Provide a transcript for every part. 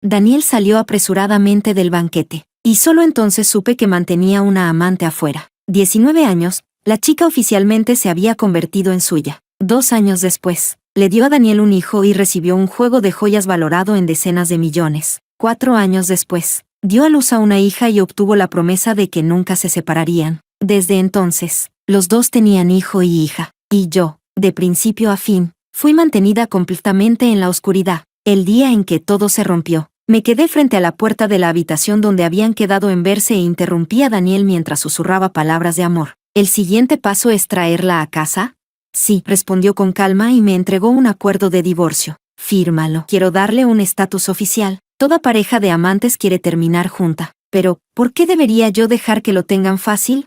Daniel salió apresuradamente del banquete, y solo entonces supe que mantenía una amante afuera. 19 años, la chica oficialmente se había convertido en suya. 2 años después, le dio a Daniel un hijo y recibió un juego de joyas valorado en decenas de millones. 4 años después, dio a luz a una hija y obtuvo la promesa de que nunca se separarían. Desde entonces, los dos tenían hijo y hija, y yo, de principio a fin, fui mantenida completamente en la oscuridad. El día en que todo se rompió, me quedé frente a la puerta de la habitación donde habían quedado en verse e interrumpí a Daniel mientras susurraba palabras de amor. ¿El siguiente paso es traerla a casa? Sí, respondió con calma y me entregó un acuerdo de divorcio. Fírmalo. Quiero darle un estatus oficial. Toda pareja de amantes quiere terminar junta. Pero, ¿por qué debería yo dejar que lo tengan fácil?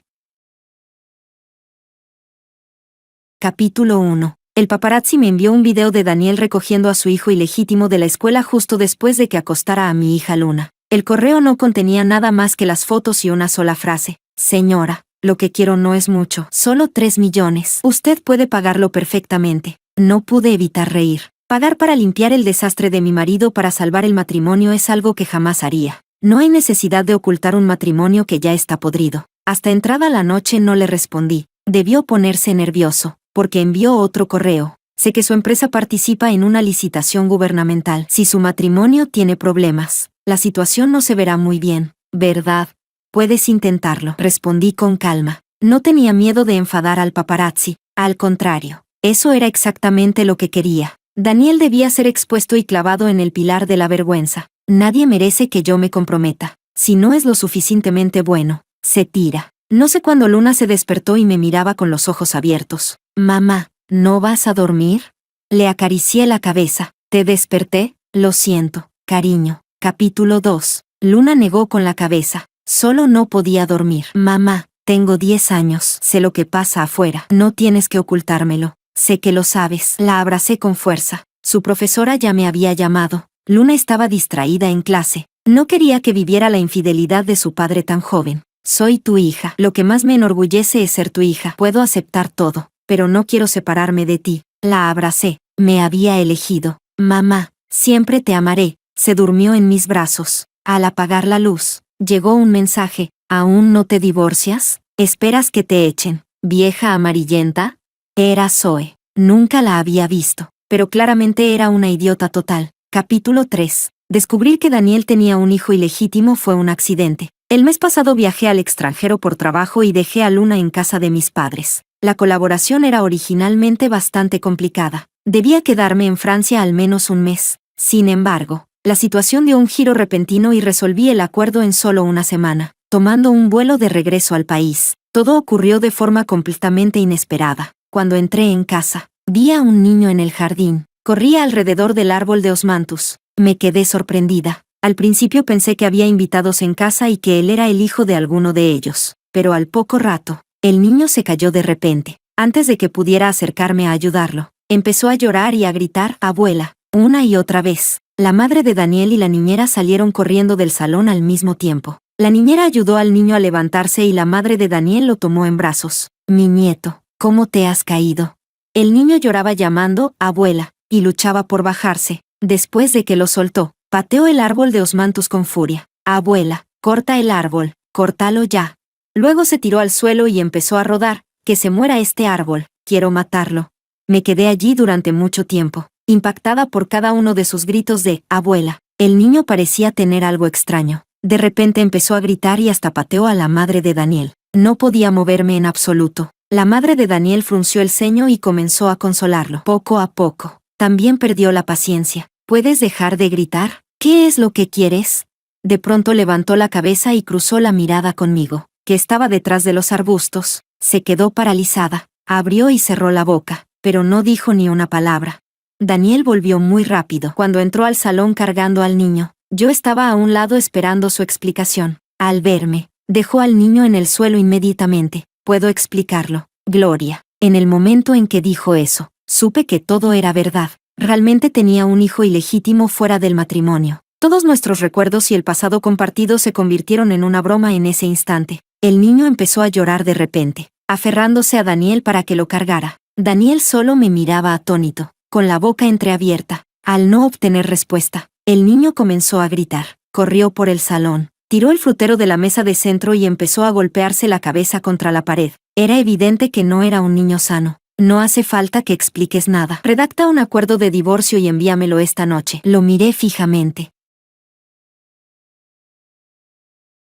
Capítulo 1. El paparazzi me envió un video de Daniel recogiendo a su hijo ilegítimo de la escuela justo después de que acostara a mi hija Luna. El correo no contenía nada más que las fotos y una sola frase. Señora, lo que quiero no es mucho, solo 3 millones. Usted puede pagarlo perfectamente. No pude evitar reír. Pagar para limpiar el desastre de mi marido para salvar el matrimonio es algo que jamás haría. No hay necesidad de ocultar un matrimonio que ya está podrido. Hasta entrada la noche no le respondí. Debió ponerse nervioso, porque envió otro correo. Sé que su empresa participa en una licitación gubernamental. Si su matrimonio tiene problemas, la situación no se verá muy bien, ¿verdad? Puedes intentarlo, respondí con calma. No tenía miedo de enfadar al paparazzi. Al contrario, eso era exactamente lo que quería. Daniel debía ser expuesto y clavado en el pilar de la vergüenza. Nadie merece que yo me comprometa. Si no es lo suficientemente bueno, se tira. No sé cuándo Luna se despertó y me miraba con los ojos abiertos. Mamá, ¿no vas a dormir? Le acaricié la cabeza. ¿Te desperté? Lo siento, cariño. Capítulo 2. Luna negó con la cabeza. Solo no podía dormir. Mamá, tengo 10 años. Sé lo que pasa afuera. No tienes que ocultármelo. Sé que lo sabes. La abracé con fuerza. Su profesora ya me había llamado. Luna estaba distraída en clase. No quería que viviera la infidelidad de su padre tan joven. Soy tu hija. Lo que más me enorgullece es ser tu hija. Puedo aceptar todo, pero no quiero separarme de ti. La abracé. Me había elegido. Mamá, siempre te amaré. Se durmió en mis brazos. Al apagar la luz, llegó un mensaje. ¿Aún no te divorcias? ¿Esperas que te echen, vieja amarillenta? Era Zoe. Nunca la había visto, pero claramente era una idiota total. Capítulo 3. Descubrir que Daniel tenía un hijo ilegítimo fue un accidente. El mes pasado viajé al extranjero por trabajo y dejé a Luna en casa de mis padres. La colaboración era originalmente bastante complicada. Debía quedarme en Francia al menos un mes. Sin embargo, la situación dio un giro repentino y resolví el acuerdo en solo una semana, tomando un vuelo de regreso al país. Todo ocurrió de forma completamente inesperada. Cuando entré en casa, vi a un niño en el jardín. Corría alrededor del árbol de osmanthus. Me quedé sorprendida. Al principio pensé que había invitados en casa y que él era el hijo de alguno de ellos. Pero al poco rato, el niño se cayó de repente. Antes de que pudiera acercarme a ayudarlo, empezó a llorar y a gritar, abuela, una y otra vez. La madre de Daniel y la niñera salieron corriendo del salón al mismo tiempo. La niñera ayudó al niño a levantarse y la madre de Daniel lo tomó en brazos. Mi nieto, ¿cómo te has caído? El niño lloraba llamando, abuela, y luchaba por bajarse. Después de que lo soltó, pateó el árbol de osmanthus con furia. Abuela, corta el árbol, córtalo ya. Luego se tiró al suelo y empezó a rodar. Que se muera este árbol, quiero matarlo. Me quedé allí durante mucho tiempo, impactada por cada uno de sus gritos de abuela. El niño parecía tener algo extraño. De repente empezó a gritar y hasta pateó a la madre de Daniel. No podía moverme en absoluto. La madre de Daniel frunció el ceño y comenzó a consolarlo. Poco a poco, también perdió la paciencia. ¿Puedes dejar de gritar? ¿Qué es lo que quieres? De pronto levantó la cabeza y cruzó la mirada conmigo, que estaba detrás de los arbustos. Se quedó paralizada. Abrió y cerró la boca, pero no dijo ni una palabra. Daniel volvió muy rápido. Cuando entró al salón cargando al niño, yo estaba a un lado esperando su explicación. Al verme, dejó al niño en el suelo inmediatamente. Puedo explicarlo, Gloria. En el momento en que dijo eso, supe que todo era verdad. Realmente tenía un hijo ilegítimo fuera del matrimonio. Todos nuestros recuerdos y el pasado compartido se convirtieron en una broma en ese instante. El niño empezó a llorar de repente, aferrándose a Daniel para que lo cargara. Daniel solo me miraba atónito, con la boca entreabierta. Al no obtener respuesta, El niño comenzó a gritar. Corrió por el salón. Tiró el frutero de la mesa de centro y empezó a golpearse la cabeza contra la pared. Era evidente que no era un niño sano. No hace falta que expliques nada. Redacta un acuerdo de divorcio y envíamelo esta noche. Lo miré fijamente.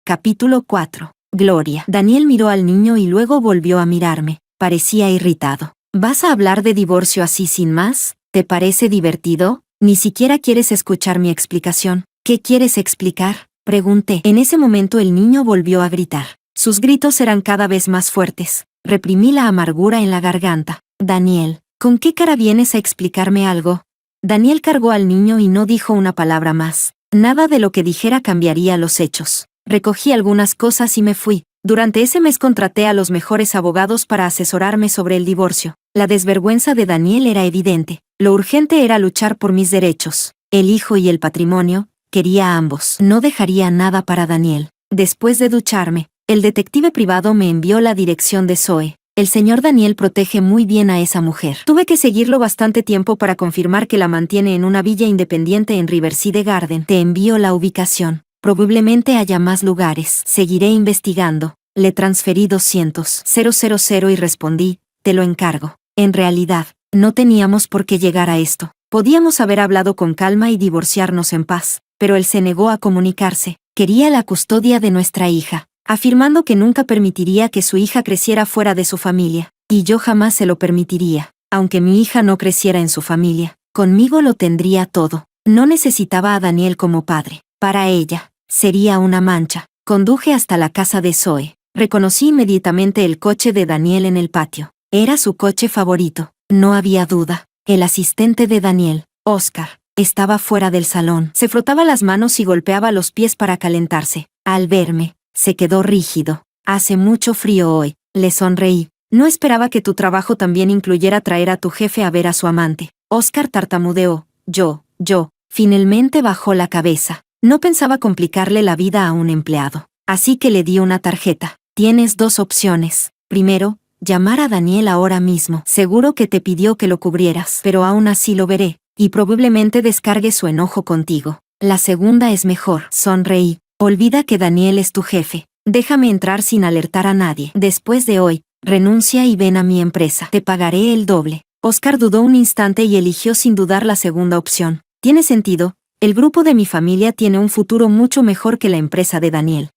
Capítulo 4. Gloria. Daniel miró al niño y luego volvió a mirarme. Parecía irritado. ¿Vas a hablar de divorcio así sin más? ¿Te parece divertido? Ni siquiera quieres escuchar mi explicación. ¿Qué quieres explicar? Pregunté. En ese momento el niño volvió a gritar. Sus gritos eran cada vez más fuertes. Reprimí la amargura en la garganta. Daniel, ¿con qué cara vienes a explicarme algo? Daniel cargó al niño y no dijo una palabra más. Nada de lo que dijera cambiaría los hechos. Recogí algunas cosas y me fui. Durante ese mes contraté a los mejores abogados para asesorarme sobre el divorcio. La desvergüenza de Daniel era evidente. Lo urgente era luchar por mis derechos. El hijo y el patrimonio, quería a ambos. No dejaría nada para Daniel. Después de ducharme, el detective privado me envió la dirección de Zoe. El señor Daniel protege muy bien a esa mujer. Tuve que seguirlo bastante tiempo para confirmar que la mantiene en una villa independiente en Riverside Garden. Te envío la ubicación. Probablemente haya más lugares. Seguiré investigando. Le transferí 200,000 y respondí, te lo encargo. En realidad, no teníamos por qué llegar a esto. Podíamos haber hablado con calma y divorciarnos en paz, pero él se negó a comunicarse. Quería la custodia de nuestra hija, afirmando que nunca permitiría que su hija creciera fuera de su familia, y yo jamás se lo permitiría. Aunque mi hija no creciera en su familia, conmigo lo tendría todo. No necesitaba a Daniel como padre. Para ella, sería una mancha. Conduje hasta la casa de Zoe. Reconocí inmediatamente el coche de Daniel en el patio. Era su coche favorito, no había duda. El asistente de Daniel, Oscar, estaba fuera del salón. Se frotaba las manos y golpeaba los pies para calentarse. Al verme, se quedó rígido. Hace mucho frío hoy, le sonreí. No esperaba que tu trabajo también incluyera traer a tu jefe a ver a su amante. Oscar tartamudeó. Yo. Finalmente bajó la cabeza. No pensaba complicarle la vida a un empleado. Así que le di una tarjeta. Tienes dos opciones. Primero, llamar a Daniel ahora mismo. Seguro que te pidió que lo cubrieras, pero aún así lo veré, y probablemente descargue su enojo contigo. La segunda es mejor. Sonreí. Olvida que Daniel es tu jefe. Déjame entrar sin alertar a nadie. Después de hoy, renuncia y ven a mi empresa. Te pagaré el doble. Oscar dudó un instante y eligió sin dudar la segunda opción. Tiene sentido. El grupo de mi familia tiene un futuro mucho mejor que la empresa de Daniel.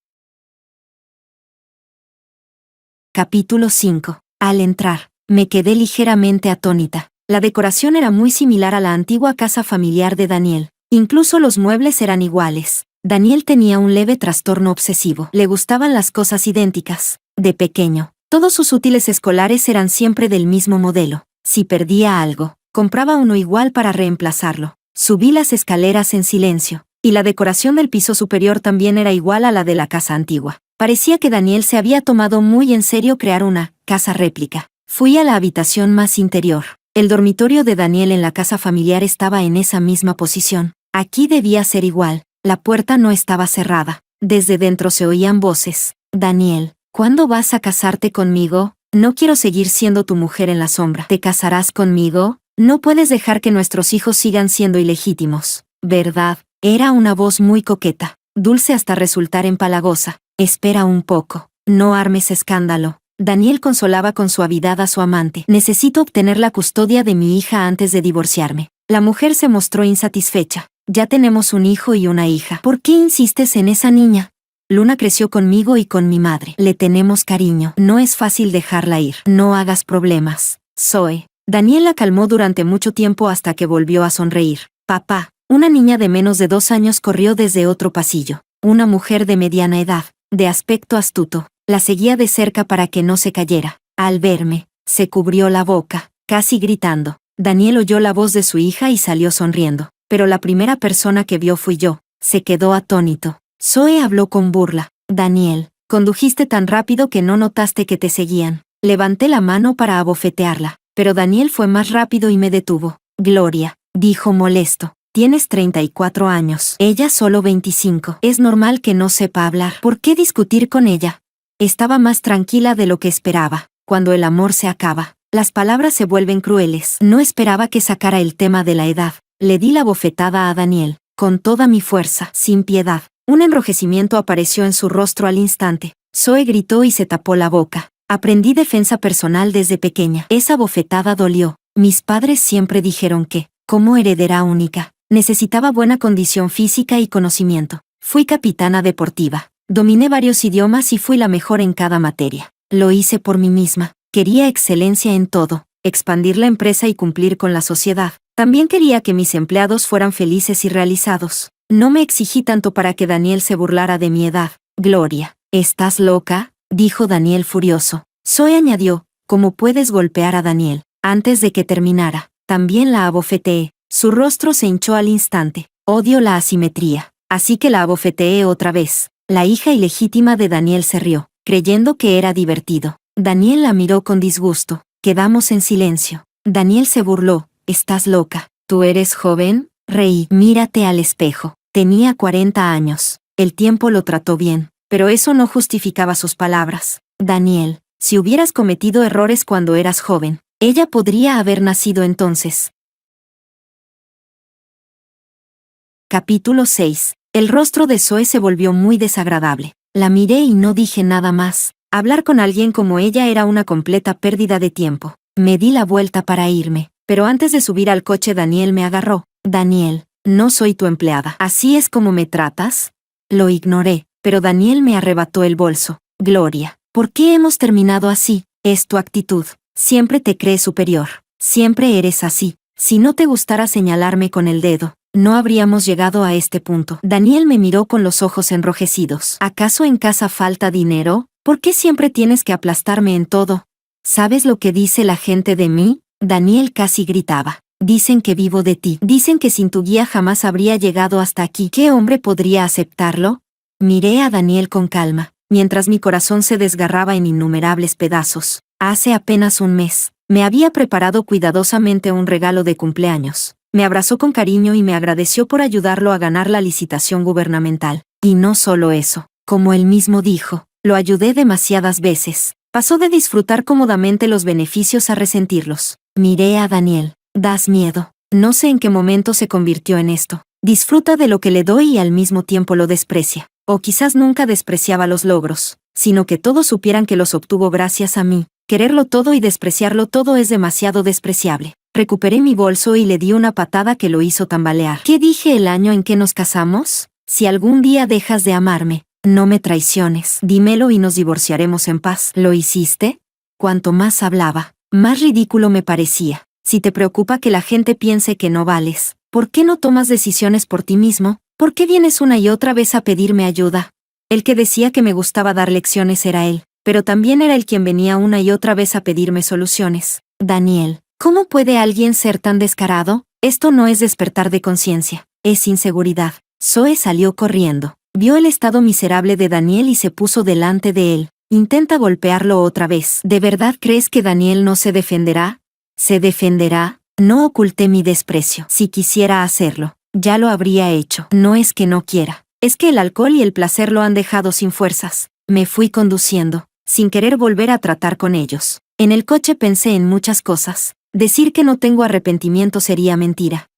Capítulo 5. Al entrar, me quedé ligeramente atónita. La decoración era muy similar a la antigua casa familiar de Daniel. Incluso los muebles eran iguales. Daniel tenía un leve trastorno obsesivo. Le gustaban las cosas idénticas. De pequeño, todos sus útiles escolares eran siempre del mismo modelo. Si perdía algo, compraba uno igual para reemplazarlo. Subí las escaleras en silencio, y la decoración del piso superior también era igual a la de la casa antigua. Parecía que Daniel se había tomado muy en serio crear una casa réplica. Fui a la habitación más interior. El dormitorio de Daniel en la casa familiar estaba en esa misma posición. Aquí debía ser igual. La puerta no estaba cerrada. Desde dentro se oían voces. Daniel, ¿cuándo vas a casarte conmigo? No quiero seguir siendo tu mujer en la sombra. ¿Te casarás conmigo? No puedes dejar que nuestros hijos sigan siendo ilegítimos, ¿verdad? Era una voz muy coqueta, dulce hasta resultar empalagosa. Espera un poco, no armes escándalo. Daniel consolaba con suavidad a su amante. Necesito obtener la custodia de mi hija antes de divorciarme. La mujer se mostró insatisfecha. Ya tenemos un hijo y una hija. ¿Por qué insistes en esa niña? Luna creció conmigo y con mi madre. Le tenemos cariño. No es fácil dejarla ir. No hagas problemas, Zoe. Daniel la calmó durante mucho tiempo hasta que volvió a sonreír. Papá, una niña de menos de 2 años corrió desde otro pasillo. Una mujer de mediana edad, de aspecto astuto, la seguía de cerca para que no se cayera. Al verme, se cubrió la boca, casi gritando. Daniel oyó la voz de su hija y salió sonriendo. Pero la primera persona que vio fui yo. Se quedó atónito. Zoe habló con burla. Daniel, condujiste tan rápido que no notaste que te seguían. Levanté la mano para abofetearla. Pero Daniel fue más rápido y me detuvo. Gloria, dijo molesto, tienes 34 años, ella solo 25. Es normal que no sepa hablar. ¿Por qué discutir con ella? Estaba más tranquila de lo que esperaba. Cuando el amor se acaba, las palabras se vuelven crueles. No esperaba que sacara el tema de la edad. Le di la bofetada a Daniel. con toda mi fuerza, sin piedad. Un enrojecimiento apareció en su rostro al instante. Zoe gritó y se tapó la boca. Aprendí defensa personal desde pequeña. Esa bofetada dolió. Mis padres siempre dijeron que, como heredera única, necesitaba buena condición física y conocimiento. Fui capitana deportiva. Dominé varios idiomas y fui la mejor en cada materia. Lo hice por mí misma. Quería excelencia en todo, expandir la empresa y cumplir con la sociedad. También quería que mis empleados fueran felices y realizados. No me exigí tanto para que Daniel se burlara de mi edad. Gloria, ¿estás loca?, dijo Daniel furioso. Zoe añadió, ¿cómo puedes golpear a Daniel? Antes de que terminara, también la abofeteé. Su rostro se hinchó al instante. Odio la asimetría. Así que la abofeteé otra vez. La hija ilegítima de Daniel se rió, creyendo que era divertido. Daniel la miró con disgusto. Quedamos en silencio. Daniel se burló. ¿Estás loca? ¿Tú eres joven? Reí. Mírate al espejo. Tenía 40 años. El tiempo lo trató bien, pero eso no justificaba sus palabras. Daniel, si hubieras cometido errores cuando eras joven, ella podría haber nacido entonces. Capítulo 6. El rostro de Zoe se volvió muy desagradable. La miré y no dije nada más. Hablar con alguien como ella era una completa pérdida de tiempo. Me di la vuelta para irme, pero antes de subir al coche Daniel me agarró. Daniel, no soy tu empleada. ¿Así es como me tratas? Lo ignoré, pero Daniel me arrebató el bolso. Gloria, ¿por qué hemos terminado así? Es tu actitud. Siempre te crees superior. Siempre eres así. Si no te gustara señalarme con el dedo, no habríamos llegado a este punto. Daniel me miró con los ojos enrojecidos. ¿Acaso en casa falta dinero? ¿Por qué siempre tienes que aplastarme en todo? ¿Sabes lo que dice la gente de mí? Daniel casi gritaba. Dicen que vivo de ti. Dicen que sin tu guía jamás habría llegado hasta aquí. ¿Qué hombre podría aceptarlo? Miré a Daniel con calma, mientras mi corazón se desgarraba en innumerables pedazos. Hace apenas un mes, me había preparado cuidadosamente un regalo de cumpleaños. Me abrazó con cariño y me agradeció por ayudarlo a ganar la licitación gubernamental. Y no solo eso, como él mismo dijo, lo ayudé demasiadas veces. Pasó de disfrutar cómodamente los beneficios a resentirlos. Miré a Daniel. Das miedo. No sé en qué momento se convirtió en esto. Disfruta de lo que le doy y al mismo tiempo lo desprecia. O quizás nunca despreciaba los logros, sino que todos supieran que los obtuvo gracias a mí. Quererlo todo y despreciarlo todo es demasiado despreciable. Recuperé mi bolso y le di una patada que lo hizo tambalear. ¿Qué dije el año en que nos casamos? Si algún día dejas de amarme, no me traiciones. Dímelo y nos divorciaremos en paz. ¿Lo hiciste? Cuanto más hablaba, más ridículo me parecía. Si te preocupa que la gente piense que no vales, ¿por qué no tomas decisiones por ti mismo? ¿Por qué vienes una y otra vez a pedirme ayuda? El que decía que me gustaba dar lecciones era él, pero también era el quien venía una y otra vez a pedirme soluciones. Daniel, ¿cómo puede alguien ser tan descarado? Esto no es despertar de conciencia, es inseguridad. Zoe salió corriendo. Vio el estado miserable de Daniel y se puso delante de él. Intenta golpearlo otra vez. ¿De verdad crees que Daniel no se defenderá? ¿Se defenderá? No oculté mi desprecio. Si quisiera hacerlo, ya lo habría hecho. No es que no quiera. Es que el alcohol y el placer lo han dejado sin fuerzas. Me fui conduciendo, sin querer volver a tratar con ellos. En el coche pensé en muchas cosas. Decir que no tengo arrepentimiento sería mentira.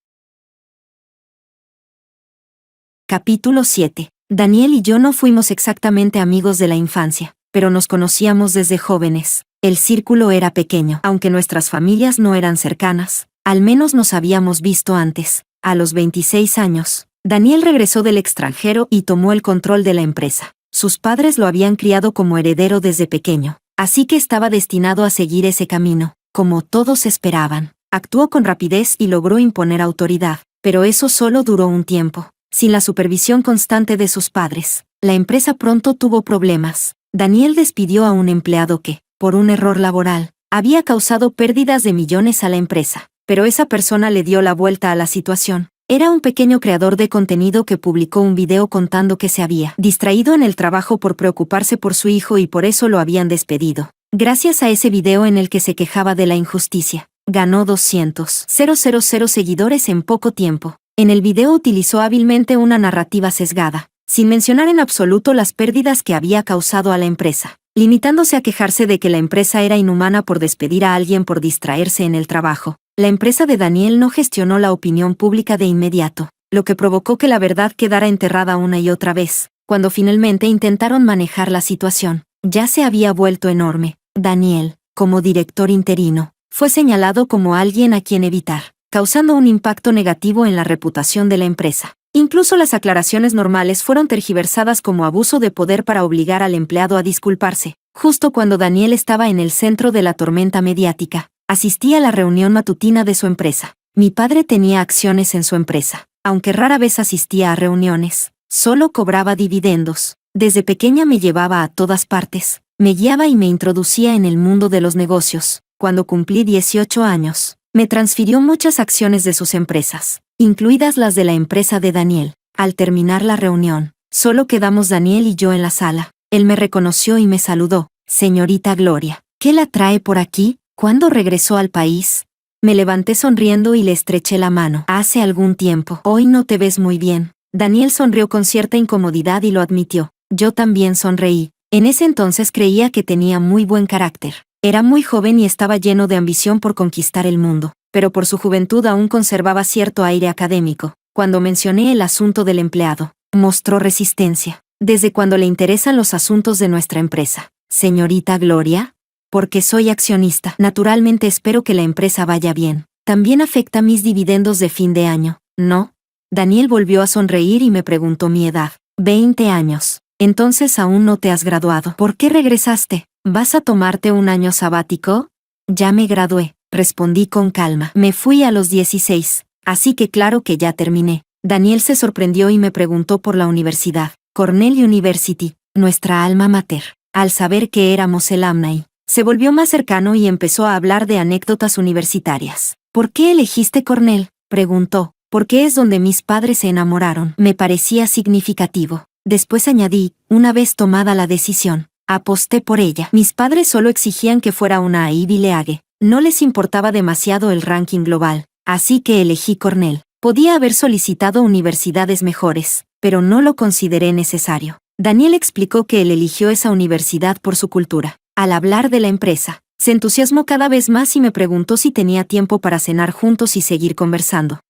Capítulo 7. Daniel y yo no fuimos exactamente amigos de la infancia, pero nos conocíamos desde jóvenes. El círculo era pequeño, aunque nuestras familias no eran cercanas. Al menos nos habíamos visto antes. A los 26 años, Daniel regresó del extranjero y tomó el control de la empresa. Sus padres lo habían criado como heredero desde pequeño, así que estaba destinado a seguir ese camino, como todos esperaban. Actuó con rapidez y logró imponer autoridad, pero eso solo duró un tiempo. Sin la supervisión constante de sus padres, la empresa pronto tuvo problemas. Daniel despidió a un empleado que, por un error laboral, había causado pérdidas de millones a la empresa, pero esa persona le dio la vuelta a la situación. Era un pequeño creador de contenido que publicó un video contando que se había distraído en el trabajo por preocuparse por su hijo y por eso lo habían despedido. Gracias a ese video en el que se quejaba de la injusticia, ganó 200.000 seguidores en poco tiempo. En el video utilizó hábilmente una narrativa sesgada, sin mencionar en absoluto las pérdidas que había causado a la empresa, limitándose a quejarse de que la empresa era inhumana por despedir a alguien por distraerse en el trabajo. La empresa de Daniel no gestionó la opinión pública de inmediato. lo que provocó que la verdad quedara enterrada una y otra vez. Cuando finalmente intentaron manejar la situación, ya se había vuelto enorme. Daniel, como director interino, fue señalado como alguien a quien evitar, causando un impacto negativo en la reputación de la empresa. Incluso las aclaraciones normales fueron tergiversadas como abuso de poder para obligar al empleado a disculparse. Justo cuando Daniel estaba en el centro de la tormenta mediática, asistí a la reunión matutina de su empresa. Mi padre tenía acciones en su empresa. Aunque rara vez asistía a reuniones, solo cobraba dividendos. Desde pequeña me llevaba a todas partes, me guiaba y me introducía en el mundo de los negocios. Cuando cumplí 18 años, me transfirió muchas acciones de sus empresas, incluidas las de la empresa de Daniel. Al terminar la reunión, solo quedamos Daniel y yo en la sala. Él me reconoció y me saludó. Señorita Gloria, ¿qué la trae por aquí? ¿Cuándo regresó al país? Me levanté sonriendo y le estreché la mano. Hace algún tiempo. Hoy no te ves muy bien. Daniel sonrió con cierta incomodidad y lo admitió. Yo también sonreí. En ese entonces creía que tenía muy buen carácter. Era muy joven y estaba lleno de ambición por conquistar el mundo, pero por su juventud aún conservaba cierto aire académico. Cuando mencioné el asunto del empleado, mostró resistencia. ¿Desde cuándo le interesan los asuntos de nuestra empresa? Señorita Gloria, porque soy accionista. Naturalmente espero que la empresa vaya bien. También afecta mis dividendos de fin de año, ¿no? Daniel volvió a sonreír y me preguntó mi edad. 20 años. Entonces aún no te has graduado. ¿Por qué regresaste? ¿Vas a tomarte un año sabático? Ya me gradué, respondí con calma. Me fui a los 16, así que claro que ya terminé. Daniel se sorprendió y me preguntó por la universidad. Cornell University, nuestra alma mater. Al saber que éramos el alumni, se volvió más cercano y empezó a hablar de anécdotas universitarias. ¿Por qué elegiste Cornell?, preguntó. Porque es donde mis padres se enamoraron. Me parecía significativo. Después añadí, una vez tomada la decisión, aposté por ella. Mis padres solo exigían que fuera una Ivy League. No les importaba demasiado el ranking global. Así que elegí Cornell. Podía haber solicitado universidades mejores, pero no lo consideré necesario. Daniel explicó que él eligió esa universidad por su cultura. Al hablar de la empresa, se entusiasmó cada vez más y me preguntó si tenía tiempo para cenar juntos y seguir conversando.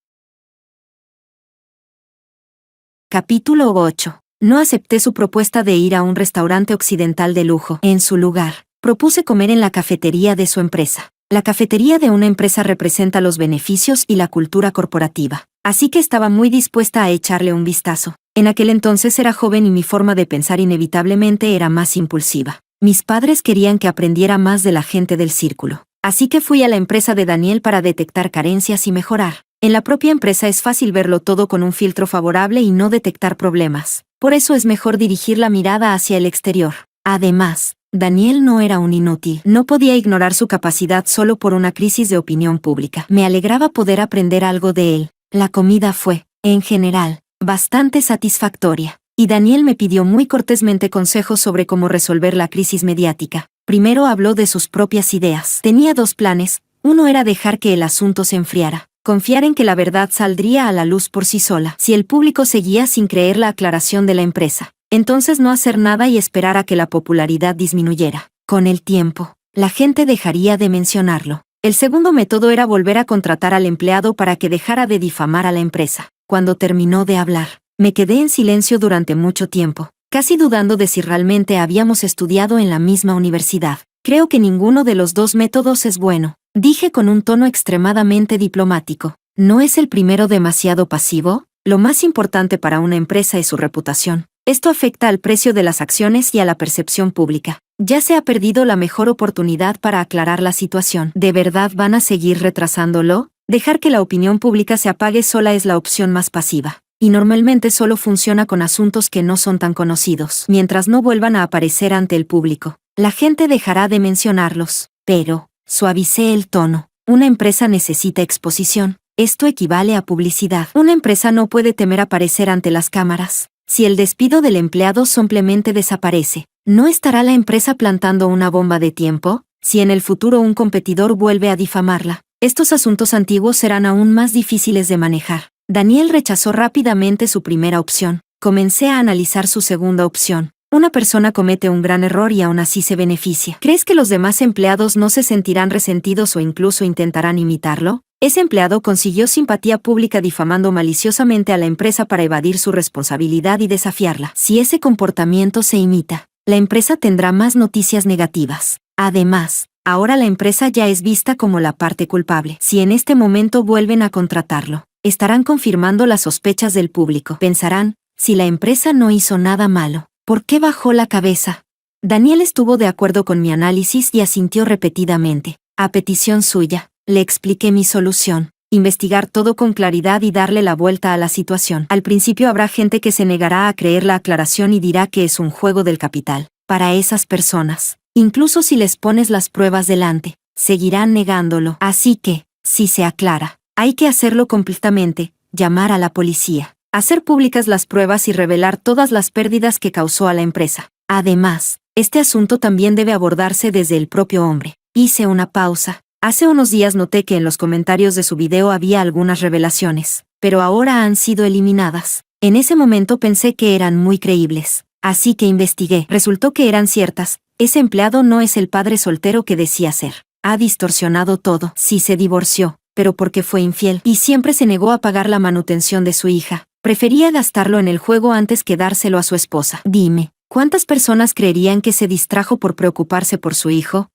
Capítulo 8. No acepté su propuesta de ir a un restaurante occidental de lujo. En su lugar, propuse comer en la cafetería de su empresa. La cafetería de una empresa representa los beneficios y la cultura corporativa, así que estaba muy dispuesta a echarle un vistazo. En aquel entonces era joven y mi forma de pensar inevitablemente era más impulsiva. Mis padres querían que aprendiera más de la gente del círculo, así que fui a la empresa de Daniel para detectar carencias y mejorar. En la propia empresa es fácil verlo todo con un filtro favorable y no detectar problemas. Por eso es mejor dirigir la mirada hacia el exterior. Además, Daniel no era un inútil. No podía ignorar su capacidad solo por una crisis de opinión pública. Me alegraba poder aprender algo de él. La comida fue, en general, bastante satisfactoria. Y Daniel me pidió muy cortésmente consejos sobre cómo resolver la crisis mediática. Primero habló de sus propias ideas. Tenía dos planes. Uno era dejar que el asunto se enfriara. Confiar en que la verdad saldría a la luz por sí sola. Si el público seguía sin creer la aclaración de la empresa, entonces no hacer nada y esperar a que la popularidad disminuyera. Con el tiempo, la gente dejaría de mencionarlo. El segundo método era volver a contratar al empleado para que dejara de difamar a la empresa. Cuando terminó de hablar, me quedé en silencio durante mucho tiempo, casi dudando de si realmente habíamos estudiado en la misma universidad. Creo que ninguno de los dos métodos es bueno, dije con un tono extremadamente diplomático. ¿No es el primero demasiado pasivo? Lo más importante para una empresa es su reputación. Esto afecta al precio de las acciones y a la percepción pública. Ya se ha perdido la mejor oportunidad para aclarar la situación. ¿De verdad van a seguir retrasándolo? Dejar que la opinión pública se apague sola es la opción más pasiva. Y normalmente solo funciona con asuntos que no son tan conocidos. Mientras no vuelvan a aparecer ante el público, la gente dejará de mencionarlos. Pero, suavicé el tono. Una empresa necesita exposición. Esto equivale a publicidad. Una empresa no puede temer aparecer ante las cámaras. Si el despido del empleado simplemente desaparece, ¿no estará la empresa plantando una bomba de tiempo? Si en el futuro un competidor vuelve a difamarla, estos asuntos antiguos serán aún más difíciles de manejar. Daniel rechazó rápidamente su primera opción. Comencé a analizar su segunda opción. Una persona comete un gran error y aún así se beneficia. ¿Crees que los demás empleados no se sentirán resentidos o incluso intentarán imitarlo? Ese empleado consiguió simpatía pública difamando maliciosamente a la empresa para evadir su responsabilidad y desafiarla. Si ese comportamiento se imita, la empresa tendrá más noticias negativas. Además, ahora la empresa ya es vista como la parte culpable. Si en este momento vuelven a contratarlo, estarán confirmando las sospechas del público. Pensarán, si la empresa no hizo nada malo, ¿por qué bajó la cabeza? Daniel estuvo de acuerdo con mi análisis y asintió repetidamente. A petición suya, le expliqué mi solución. Investigar todo con claridad y darle la vuelta a la situación. Al principio habrá gente que se negará a creer la aclaración y dirá que es un juego del capital. Para esas personas, incluso si les pones las pruebas delante, seguirán negándolo. Así que, si se aclara, hay que hacerlo completamente, llamar a la policía, hacer públicas las pruebas y revelar todas las pérdidas que causó a la empresa. Además, este asunto también debe abordarse desde el propio hombre. Hice una pausa. Hace unos días noté que en los comentarios de su video había algunas revelaciones, pero ahora han sido eliminadas. En ese momento pensé que eran muy creíbles, así que investigué. Resultó que eran ciertas. Ese empleado no es el padre soltero que decía ser. Ha distorsionado todo. Sí se divorció, pero porque fue infiel y siempre se negó a pagar la manutención de su hija. Prefería gastarlo en el juego antes que dárselo a su esposa. Dime, ¿cuántas personas creerían que se distrajo por preocuparse por su hijo?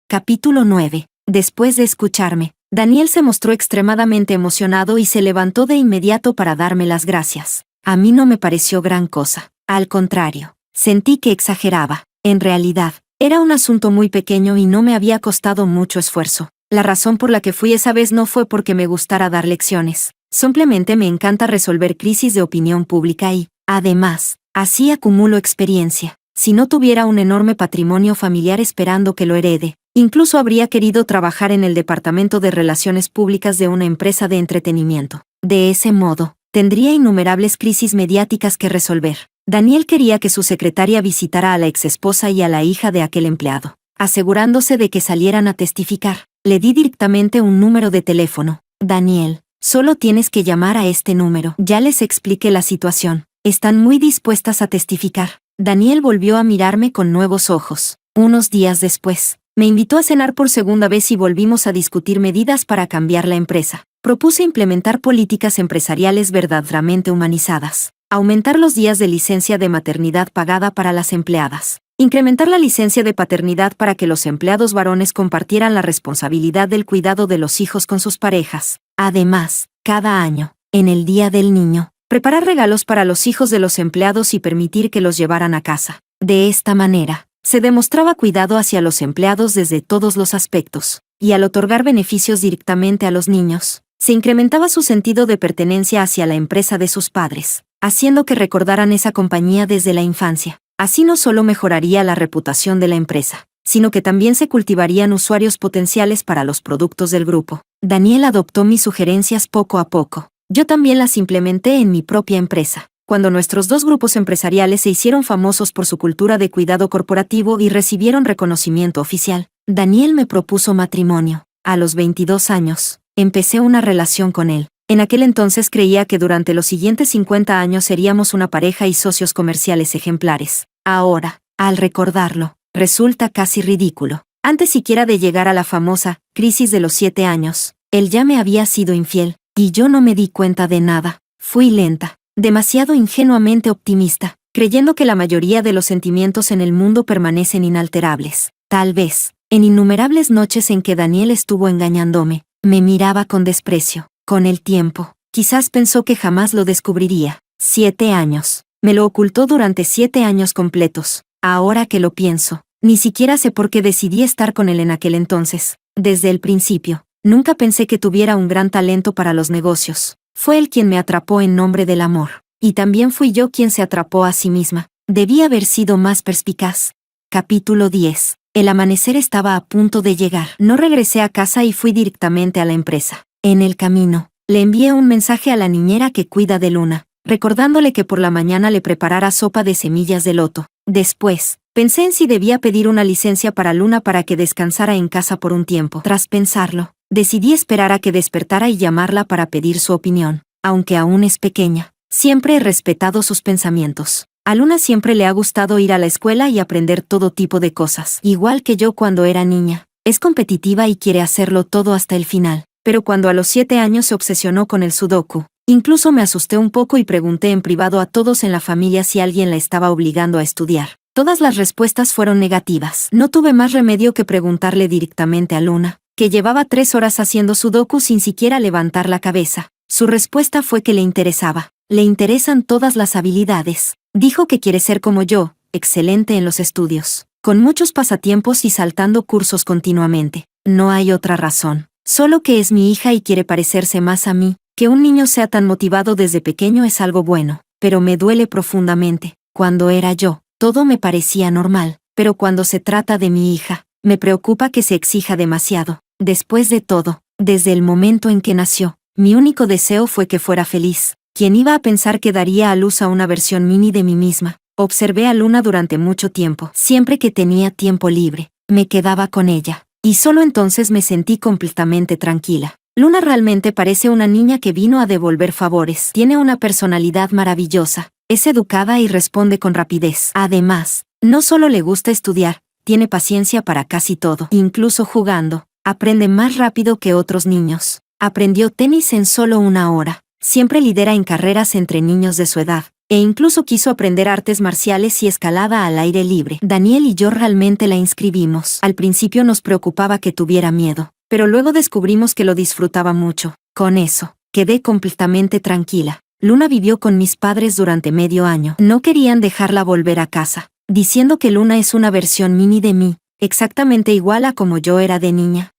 Capítulo 9. Después de escucharme, Daniel se mostró extremadamente emocionado y se levantó de inmediato para darme las gracias. A mí no me pareció gran cosa. Al contrario, sentí que exageraba. En realidad, era un asunto muy pequeño y no me había costado mucho esfuerzo. La razón por la que fui esa vez no fue porque me gustara dar lecciones. Simplemente me encanta resolver crisis de opinión pública y, además, así acumulo experiencia. Si no tuviera un enorme patrimonio familiar esperando que lo herede, incluso habría querido trabajar en el departamento de relaciones públicas de una empresa de entretenimiento. De ese modo, tendría innumerables crisis mediáticas que resolver. Daniel quería que su secretaria visitara a la exesposa y a la hija de aquel empleado, asegurándose de que salieran a testificar. Le di directamente un número de teléfono. Daniel, solo tienes que llamar a este número. Ya les expliqué la situación. Están muy dispuestas a testificar. Daniel volvió a mirarme con nuevos ojos. Unos días después, me invitó a cenar por segunda vez y volvimos a discutir medidas para cambiar la empresa. Propuse implementar políticas empresariales verdaderamente humanizadas. Aumentar los días de licencia de maternidad pagada para las empleadas. Incrementar la licencia de paternidad para que los empleados varones compartieran la responsabilidad del cuidado de los hijos con sus parejas. Además, cada año, en el Día del Niño, preparar regalos para los hijos de los empleados y permitir que los llevaran a casa. De esta manera, se demostraba cuidado hacia los empleados desde todos los aspectos, y al otorgar beneficios directamente a los niños, se incrementaba su sentido de pertenencia hacia la empresa de sus padres, haciendo que recordaran esa compañía desde la infancia. Así no solo mejoraría la reputación de la empresa, sino que también se cultivarían usuarios potenciales para los productos del grupo. Daniel adoptó mis sugerencias poco a poco. Yo también las implementé en mi propia empresa. Cuando nuestros dos grupos empresariales se hicieron famosos por su cultura de cuidado corporativo y recibieron reconocimiento oficial, Daniel me propuso matrimonio. A los 22 años, empecé una relación con él. En aquel entonces creía que durante los siguientes 50 años seríamos una pareja y socios comerciales ejemplares. Ahora, al recordarlo, resulta casi ridículo. Antes siquiera de llegar a la famosa crisis de los 7 años, él ya me había sido infiel, y yo no me di cuenta de nada. Fui lenta, demasiado ingenuamente optimista, creyendo que la mayoría de los sentimientos en el mundo permanecen inalterables. Tal vez, en innumerables noches en que Daniel estuvo engañándome, me miraba con desprecio. Con el tiempo, quizás pensó que jamás lo descubriría. 7 años. Me lo ocultó durante 7 años completos. Ahora que lo pienso, ni siquiera sé por qué decidí estar con él en aquel entonces. Desde el principio, nunca pensé que tuviera un gran talento para los negocios. Fue él quien me atrapó en nombre del amor. Y también fui yo quien se atrapó a sí misma. Debí haber sido más perspicaz. Capítulo 10. El amanecer estaba a punto de llegar. No regresé a casa y fui directamente a la empresa. En el camino, le envié un mensaje a la niñera que cuida de Luna, recordándole que por la mañana le preparara sopa de semillas de loto. Después, pensé en si debía pedir una licencia para Luna para que descansara en casa por un tiempo. Tras pensarlo, decidí esperar a que despertara y llamarla para pedir su opinión. Aunque aún es pequeña, siempre he respetado sus pensamientos. A Luna siempre le ha gustado ir a la escuela y aprender todo tipo de cosas. Igual que yo cuando era niña, Es competitiva y quiere hacerlo todo hasta el final. Pero cuando a los 7 años se obsesionó con el sudoku, incluso me asusté un poco y pregunté en privado a todos en la familia si alguien la estaba obligando a estudiar. Todas las respuestas fueron negativas. No tuve más remedio que preguntarle directamente a Luna, que llevaba 3 horas haciendo sudoku sin siquiera levantar la cabeza. Su respuesta fue que le interesaba. Le interesan todas las habilidades. Dijo que quiere ser como yo, excelente en los estudios, con muchos pasatiempos y saltando cursos continuamente. No hay otra razón. Solo que es mi hija y quiere parecerse más a mí. Que un niño sea tan motivado desde pequeño es algo bueno, pero me duele profundamente. Cuando era yo, todo me parecía normal, pero cuando se trata de mi hija, me preocupa que se exija demasiado. Después de todo, desde el momento en que nació, mi único deseo fue que fuera feliz. ¿Quién iba a pensar que daría a luz a una versión mini de mí misma? Observé a Luna durante mucho tiempo. Siempre que tenía tiempo libre, me quedaba con ella. Y solo entonces me sentí completamente tranquila. Luna realmente parece una niña que vino a devolver favores. Tiene una personalidad maravillosa. Es educada y responde con rapidez. Además, no solo le gusta estudiar, tiene paciencia para casi todo. Incluso jugando, aprende más rápido que otros niños. Aprendió tenis en solo 1 hora. Siempre lidera en carreras entre niños de su edad. E incluso quiso aprender artes marciales y escalada al aire libre. Daniel y yo realmente la inscribimos. Al principio nos preocupaba que tuviera miedo, pero luego descubrimos que lo disfrutaba mucho. Con eso, quedé completamente tranquila. Luna vivió con mis padres durante medio año. No querían dejarla volver a casa, diciendo que Luna es una versión mini de mí, exactamente igual a como yo era de niña.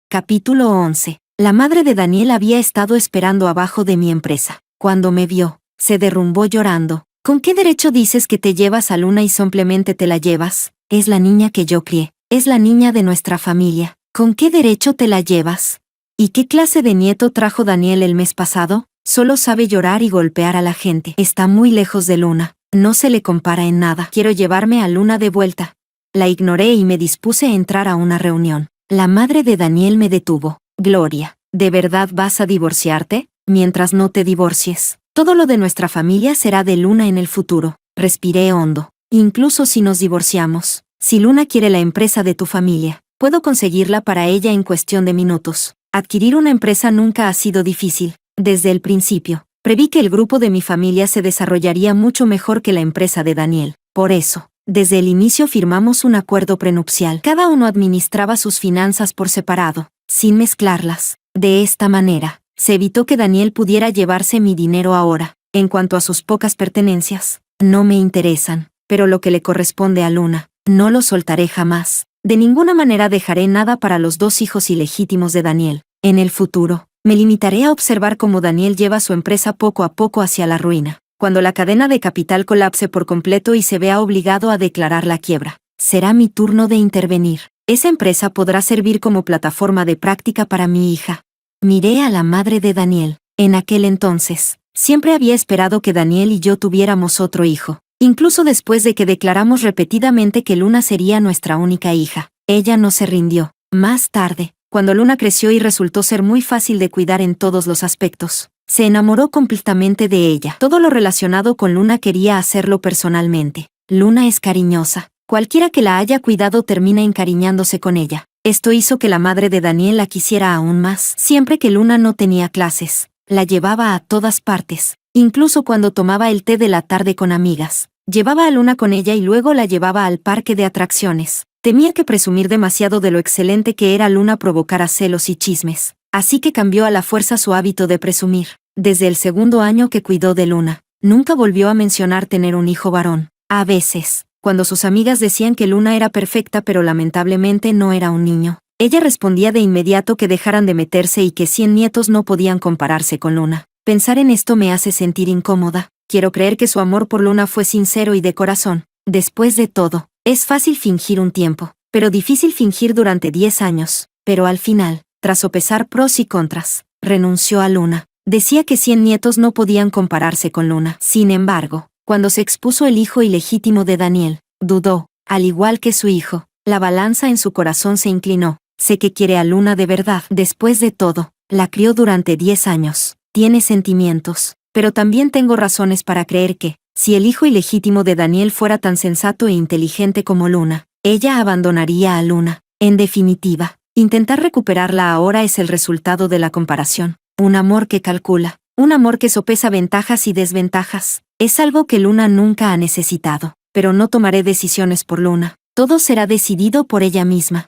Capítulo 11. La madre de Daniel había estado esperando abajo de mi empresa. Cuando me vio, se derrumbó llorando. ¿Con qué derecho dices que te llevas a Luna y simplemente te la llevas? Es la niña que yo crié. Es la niña de nuestra familia. ¿Con qué derecho te la llevas? ¿Y qué clase de nieto trajo Daniel el mes pasado? Solo sabe llorar y golpear a la gente. Está muy lejos de Luna. No se le compara en nada. Quiero llevarme a Luna de vuelta. La ignoré y me dispuse a entrar a una reunión. La madre de Daniel me detuvo. Gloria, ¿de verdad vas a divorciarte? Mientras no te divorcies, todo lo de nuestra familia será de Luna en el futuro. Respiré hondo. Incluso si nos divorciamos, si Luna quiere la empresa de tu familia, puedo conseguirla para ella en cuestión de minutos. Adquirir una empresa nunca ha sido difícil. Desde el principio, preví que el grupo de mi familia se desarrollaría mucho mejor que la empresa de Daniel. Por eso, desde el inicio firmamos un acuerdo prenupcial. Cada uno administraba sus finanzas por separado, sin mezclarlas. De esta manera, se evitó que Daniel pudiera llevarse mi dinero ahora. En cuanto a sus pocas pertenencias, no me interesan, pero lo que le corresponde a Luna, no lo soltaré jamás. De ninguna manera dejaré nada para los 2 hijos ilegítimos de Daniel. En el futuro, me limitaré a observar cómo Daniel lleva su empresa poco a poco hacia la ruina. Cuando la cadena de capital colapse por completo y se vea obligado a declarar la quiebra, será mi turno de intervenir. Esa empresa podrá servir como plataforma de práctica para mi hija. Miré a la madre de Daniel. En aquel entonces, siempre había esperado que Daniel y yo tuviéramos otro hijo. Incluso después de que declaramos repetidamente que Luna sería nuestra única hija. Ella no se rindió. Más tarde, cuando Luna creció y resultó ser muy fácil de cuidar en todos los aspectos, se enamoró completamente de ella. Todo lo relacionado con Luna quería hacerlo personalmente. Luna es cariñosa. Cualquiera que la haya cuidado termina encariñándose con ella. Esto hizo que la madre de Daniel la quisiera aún más. Siempre que Luna no tenía clases, la llevaba a todas partes. Incluso cuando tomaba el té de la tarde con amigas, llevaba a Luna con ella y luego la llevaba al parque de atracciones. Temía que presumir demasiado de lo excelente que era Luna provocara celos y chismes. Así que cambió a la fuerza su hábito de presumir. Desde el 2.º año que cuidó de Luna, nunca volvió a mencionar tener un hijo varón. A veces, cuando sus amigas decían que Luna era perfecta pero lamentablemente no era un niño, ella respondía de inmediato que dejaran de meterse y que 100 nietos no podían compararse con Luna. Pensar en esto me hace sentir incómoda. Quiero creer que su amor por Luna fue sincero y de corazón. Después de todo, es fácil fingir un tiempo, pero difícil fingir durante 10 años. Pero al final, tras sopesar pros y contras, renunció a Luna. Decía que 100 nietos no podían compararse con Luna. Sin embargo, cuando se expuso el hijo ilegítimo de Daniel, dudó. Al igual que su hijo, la balanza en su corazón se inclinó. Sé que quiere a Luna de verdad. Después de todo, la crió durante 10 años. Tiene sentimientos, pero también tengo razones para creer que, si el hijo ilegítimo de Daniel fuera tan sensato e inteligente como Luna, ella abandonaría a Luna. En definitiva, intentar recuperarla ahora es el resultado de la comparación. Un amor que calcula, un amor que sopesa ventajas y desventajas. Es algo que Luna nunca ha necesitado. Pero no tomaré decisiones por Luna. Todo será decidido por ella misma.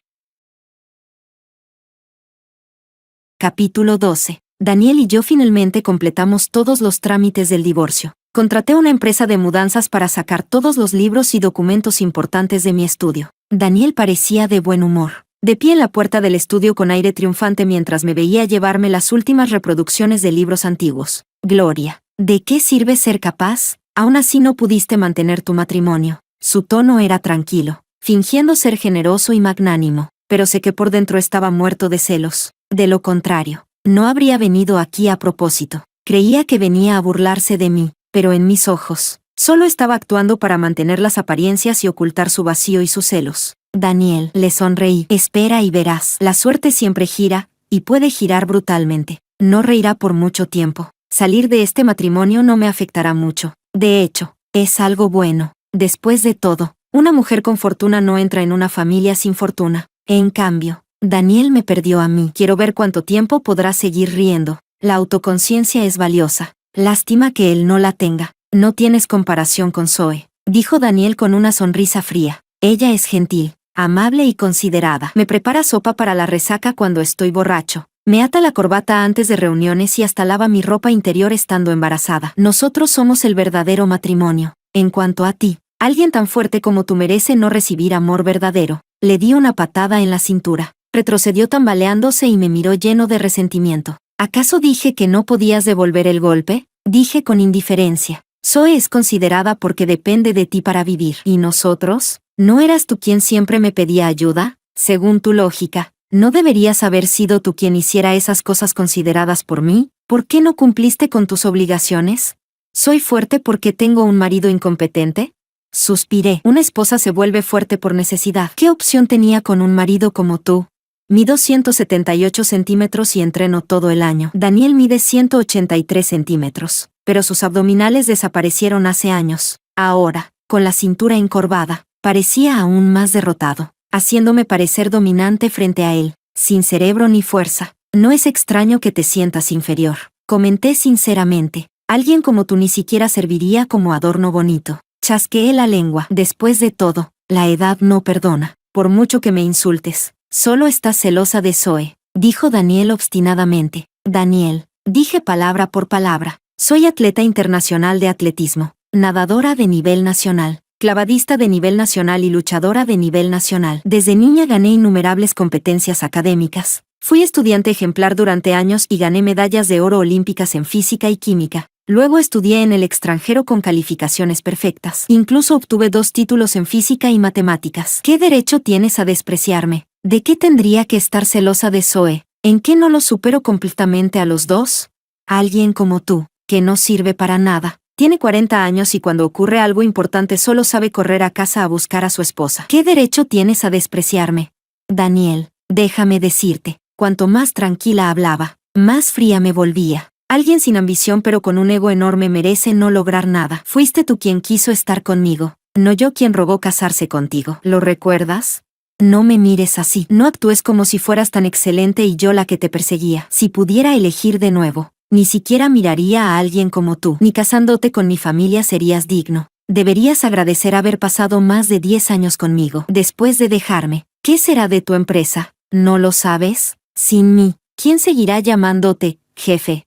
Capítulo 12. Daniel y yo finalmente completamos todos los trámites del divorcio. Contraté una empresa de mudanzas para sacar todos los libros y documentos importantes de mi estudio. Daniel parecía de buen humor. De pie en la puerta del estudio con aire triunfante mientras me veía llevarme las últimas reproducciones de libros antiguos. Gloria, ¿de qué sirve ser capaz? Aún así no pudiste mantener tu matrimonio. Su tono era tranquilo, fingiendo ser generoso y magnánimo, pero sé que por dentro estaba muerto de celos. De lo contrario, no habría venido aquí a propósito. Creía que venía a burlarse de mí, pero en mis ojos, solo estaba actuando para mantener las apariencias y ocultar su vacío y sus celos. Daniel, le sonreí. Espera y verás. La suerte siempre gira, y puede girar brutalmente. No reirá por mucho tiempo. Salir de este matrimonio no me afectará mucho. De hecho, es algo bueno. Después de todo, una mujer con fortuna no entra en una familia sin fortuna. En cambio, Daniel me perdió a mí. Quiero ver cuánto tiempo podrá seguir riendo. La autoconciencia es valiosa. Lástima que él no la tenga. No tienes comparación con Zoe, dijo Daniel con una sonrisa fría. Ella es gentil, amable y considerada. Me prepara sopa para la resaca cuando estoy borracho. Me ata la corbata antes de reuniones y hasta lava mi ropa interior estando embarazada. Nosotros somos el verdadero matrimonio. En cuanto a ti, alguien tan fuerte como tú merece no recibir amor verdadero. Le di una patada en la cintura. Retrocedió tambaleándose y me miró lleno de resentimiento. ¿Acaso dije que no podías devolver el golpe? Dije con indiferencia. Zoe es considerada porque depende de ti para vivir. ¿Y nosotros? ¿No eras tú quien siempre me pedía ayuda? Según tu lógica, ¿no deberías haber sido tú quien hiciera esas cosas consideradas por mí? ¿Por qué no cumpliste con tus obligaciones? ¿Soy fuerte porque tengo un marido incompetente? Suspiré. Una esposa se vuelve fuerte por necesidad. ¿Qué opción tenía con un marido como tú? Mido 178 centímetros y entreno todo el año. Daniel mide 183 centímetros, pero sus abdominales desaparecieron hace años. Ahora, con la cintura encorvada, parecía aún más derrotado, haciéndome parecer dominante frente a él, sin cerebro ni fuerza. No es extraño que te sientas inferior. Comenté sinceramente. Alguien como tú ni siquiera serviría como adorno bonito. Chasqueé la lengua. Después de todo, la edad no perdona. Por mucho que me insultes, solo estás celosa de Zoe, dijo Daniel obstinadamente. Daniel, dije palabra por palabra. Soy atleta internacional de atletismo, nadadora de nivel nacional, clavadista de nivel nacional y luchadora de nivel nacional. Desde niña gané innumerables competencias académicas. Fui estudiante ejemplar durante años y gané medallas de oro olímpicas en física y química. Luego estudié en el extranjero con calificaciones perfectas. Incluso obtuve 2 títulos en física y matemáticas. ¿Qué derecho tienes a despreciarme? ¿De qué tendría que estar celosa de Zoe? ¿En qué no los supero completamente a los dos? Alguien como tú, que no sirve para nada. Tiene 40 años y cuando ocurre algo importante solo sabe correr a casa a buscar a su esposa. ¿Qué derecho tienes a despreciarme? Daniel, déjame decirte, cuanto más tranquila hablaba, más fría me volvía. Alguien sin ambición pero con un ego enorme merece no lograr nada. Fuiste tú quien quiso estar conmigo, no yo quien rogó casarse contigo. ¿Lo recuerdas? No me mires así. No actúes como si fueras tan excelente y yo la que te perseguía. Si pudiera elegir de nuevo, ni siquiera miraría a alguien como tú. Ni casándote con mi familia serías digno. Deberías agradecer haber pasado más de 10 años conmigo. Después de dejarme, ¿qué será de tu empresa? ¿No lo sabes? Sin mí, ¿quién seguirá llamándote jefe?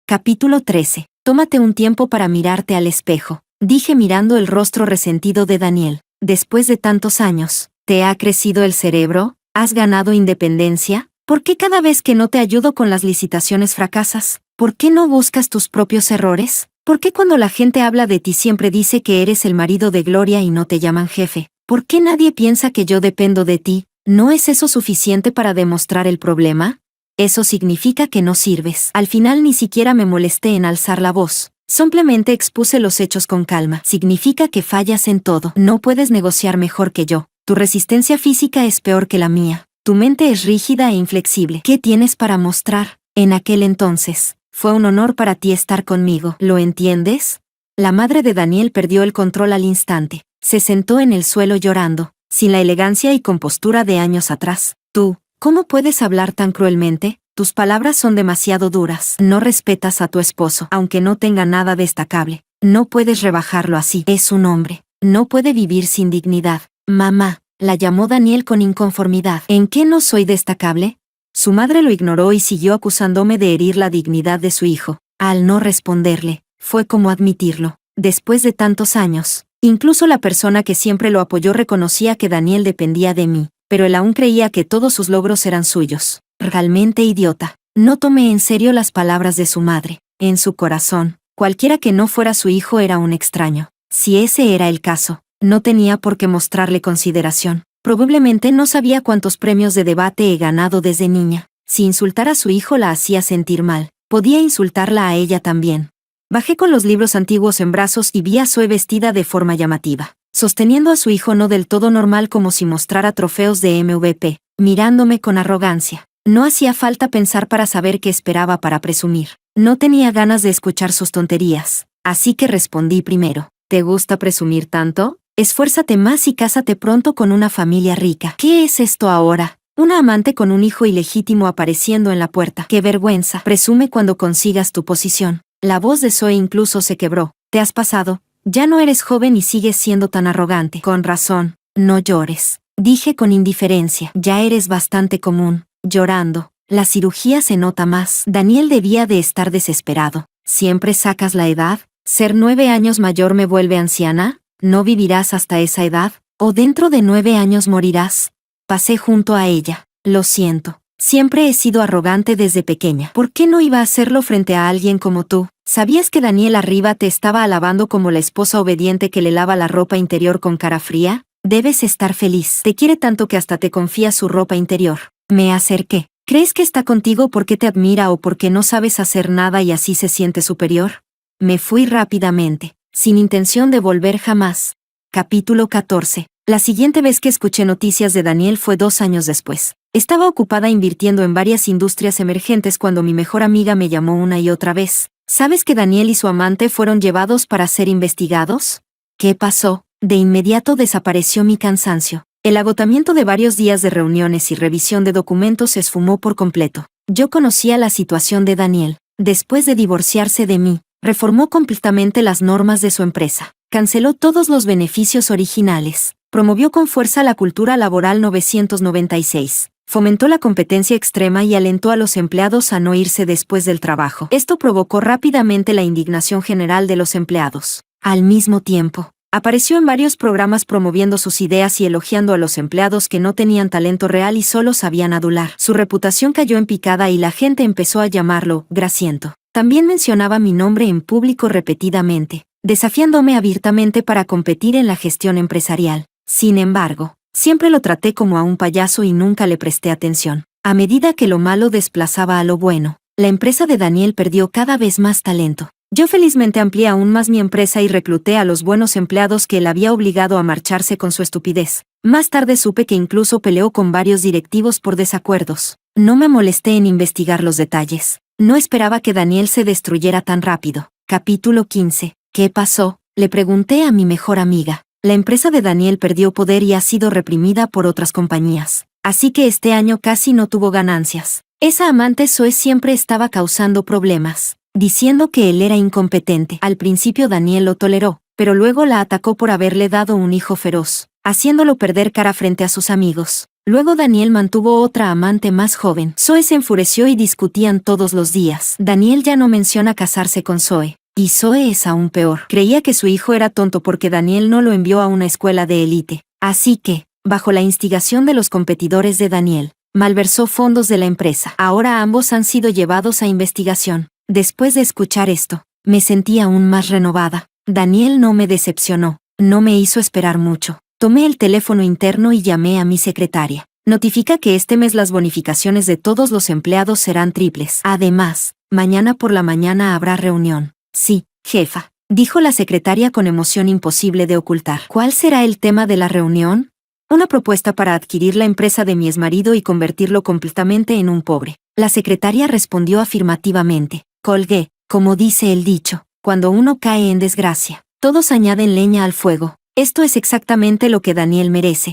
Capítulo 13. Tómate un tiempo para mirarte al espejo, dije mirando el rostro resentido de Daniel. Después de tantos años, ¿te ha crecido el cerebro? ¿Has ganado independencia? ¿Por qué cada vez que no te ayudo con las licitaciones fracasas? ¿Por qué no buscas tus propios errores? ¿Por qué cuando la gente habla de ti siempre dice que eres el marido de Gloria y no te llaman jefe? ¿Por qué nadie piensa que yo dependo de ti? ¿No es eso suficiente para demostrar el problema? Eso significa que no sirves. Al final ni siquiera me molesté en alzar la voz. Simplemente expuse los hechos con calma. Significa que fallas en todo. No puedes negociar mejor que yo. Tu resistencia física es peor que la mía. Tu mente es rígida e inflexible. ¿Qué tienes para mostrar? En aquel entonces, fue un honor para ti estar conmigo. ¿Lo entiendes? La madre de Daniel perdió el control al instante. Se sentó en el suelo llorando, sin la elegancia y compostura de años atrás. Tú, ¿cómo puedes hablar tan cruelmente? Tus palabras son demasiado duras. No respetas a tu esposo, aunque no tenga nada destacable. No puedes rebajarlo así. Es un hombre. No puede vivir sin dignidad. Mamá, la llamó Daniel con inconformidad. ¿En qué no soy destacable? Su madre lo ignoró y siguió acusándome de herir la dignidad de su hijo. Al no responderle, fue como admitirlo. Después de tantos años, incluso la persona que siempre lo apoyó reconocía que Daniel dependía de mí, pero él aún creía que todos sus logros eran suyos. Realmente idiota. No tomé en serio las palabras de su madre. En su corazón, cualquiera que no fuera su hijo era un extraño. Si ese era el caso, no tenía por qué mostrarle consideración. Probablemente no sabía cuántos premios de debate he ganado desde niña. Si insultar a su hijo la hacía sentir mal, podía insultarla a ella también. Bajé con los libros antiguos en brazos y vi a Zoe vestida de forma llamativa, sosteniendo a su hijo no del todo normal como si mostrara trofeos de MVP, mirándome con arrogancia. No hacía falta pensar para saber qué esperaba para presumir. No tenía ganas de escuchar sus tonterías, así que respondí primero. ¿Te gusta presumir tanto? Esfuérzate más y cásate pronto con una familia rica. ¿Qué es esto ahora? Una amante con un hijo ilegítimo apareciendo en la puerta. ¡Qué vergüenza! Presume cuando consigas tu posición. La voz de Zoe incluso se quebró. Te has pasado. Ya no eres joven y sigues siendo tan arrogante. Con razón. No llores. Dije con indiferencia. Ya eres bastante común. Llorando. La cirugía se nota más. Daniel debía de estar desesperado. ¿Siempre sacas la edad? ¿Ser 9 años mayor me vuelve anciana? ¿No vivirás hasta esa edad? ¿O dentro de 9 años morirás? Pasé junto a ella. Lo siento. Siempre he sido arrogante desde pequeña. ¿Por qué no iba a hacerlo frente a alguien como tú? ¿Sabías que Daniel arriba te estaba alabando como la esposa obediente que le lava la ropa interior con cara fría? Debes estar feliz. Te quiere tanto que hasta te confía su ropa interior. Me acerqué. ¿Crees que está contigo porque te admira o porque no sabes hacer nada y así se siente superior? Me fui rápidamente, sin intención de volver jamás. Capítulo 14. La siguiente vez que escuché noticias de Daniel fue 2 años después. Estaba ocupada invirtiendo en varias industrias emergentes cuando mi mejor amiga me llamó una y otra vez. ¿Sabes que Daniel y su amante fueron llevados para ser investigados? ¿Qué pasó? De inmediato desapareció mi cansancio. El agotamiento de varios días de reuniones y revisión de documentos se esfumó por completo. Yo conocía la situación de Daniel. Después de divorciarse de mí, reformó completamente las normas de su empresa. Canceló todos los beneficios originales. Promovió con fuerza la cultura laboral 996. Fomentó la competencia extrema y alentó a los empleados a no irse después del trabajo. Esto provocó rápidamente la indignación general de los empleados. Al mismo tiempo, apareció en varios programas promoviendo sus ideas y elogiando a los empleados que no tenían talento real y solo sabían adular. Su reputación cayó en picada y la gente empezó a llamarlo grasiento. También mencionaba mi nombre en público repetidamente, desafiándome abiertamente para competir en la gestión empresarial. Sin embargo, siempre lo traté como a un payaso y nunca le presté atención. A medida que lo malo desplazaba a lo bueno, la empresa de Daniel perdió cada vez más talento. Yo felizmente amplié aún más mi empresa y recluté a los buenos empleados que él había obligado a marcharse con su estupidez. Más tarde supe que incluso peleó con varios directivos por desacuerdos. No me molesté en investigar los detalles. No esperaba que Daniel se destruyera tan rápido. Capítulo 15. ¿Qué pasó? Le pregunté a mi mejor amiga. La empresa de Daniel perdió poder y ha sido reprimida por otras compañías. Así que este año casi no tuvo ganancias. Esa amante Zoe siempre estaba causando problemas, diciendo que él era incompetente. Al principio Daniel lo toleró, pero luego la atacó por haberle dado un hijo feroz, haciéndolo perder cara frente a sus amigos. Luego Daniel mantuvo otra amante más joven. Zoe se enfureció y discutían todos los días. Daniel ya no menciona casarse con Zoe. Y Zoe es aún peor. Creía que su hijo era tonto porque Daniel no lo envió a una escuela de élite. Así que, bajo la instigación de los competidores de Daniel, malversó fondos de la empresa. Ahora ambos han sido llevados a investigación. Después de escuchar esto, me sentí aún más renovada. Daniel no me decepcionó. No me hizo esperar mucho. Tomé el teléfono interno y llamé a mi secretaria. Notifica que este mes las bonificaciones de todos los empleados serán triples. Además, mañana por la mañana habrá reunión. Sí, jefa, dijo la secretaria con emoción imposible de ocultar. ¿Cuál será el tema de la reunión? Una propuesta para adquirir la empresa de mi exmarido y convertirlo completamente en un pobre. La secretaria respondió afirmativamente. Colgué, como dice el dicho. Cuando uno cae en desgracia, todos añaden leña al fuego. Esto es exactamente lo que Daniel merece.